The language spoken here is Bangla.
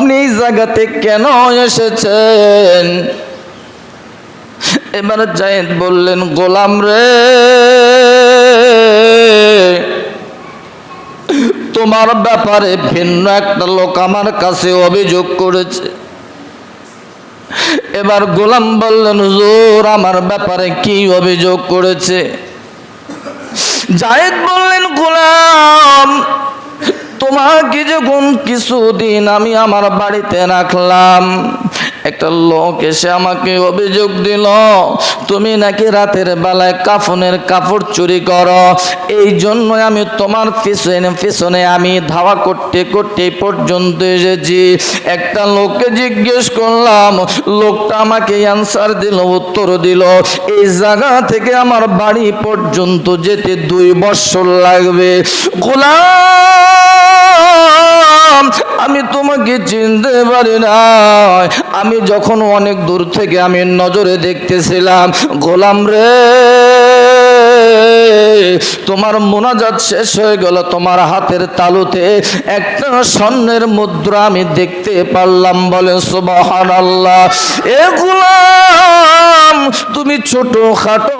আপনি এই জায়গাতে কেন এসেছেন? এবার জায়েদ বললেন, গোলাম রে, তোমার ব্যাপারে ভিন্ন একটা লোক আমার কাছে অভিযোগ করেছে। এবার গোলাম বললেন, হুজুর আমার ব্যাপারে কি অভিযোগ করেছে? জায়েদ বললেন, গোলাম, তোমাকে যখন কিছুদিন আমি আমার বাড়িতে রাখলাম, একটা লোক এসে আমাকে অভিযোগ দিল তুমি নাকি রাতের বেলায় কাফনের কাপড় চুরি করো। এই জন্য আমি তোমার পিছনে আমি ধাওয়া করতে করতে পর্যন্ত এসেছি। একটা লোককে জিজ্ঞেস করলাম, লোকটা আমাকে অ্যান্সার দিল, উত্তর দিল, এই জায়গা থেকে আমার বাড়ি পর্যন্ত যেতে 2 বছর লাগবে। গোলাম, আমি তোমাকে চিনতে পারি না। আমি যখন অনেক দূর থেকে আমি নজরে দেখতেছিলাম, গোলাম রে, তোমার মুনাজাত শেষ হয়ে গেল, তোমার হাতের তালুতে একটা স্বর্ণের মুদ্রা আমি দেখতে পারলাম। বলে সুবহানাল্লাহ। এ গোলাম, তুমি ছোট খাটো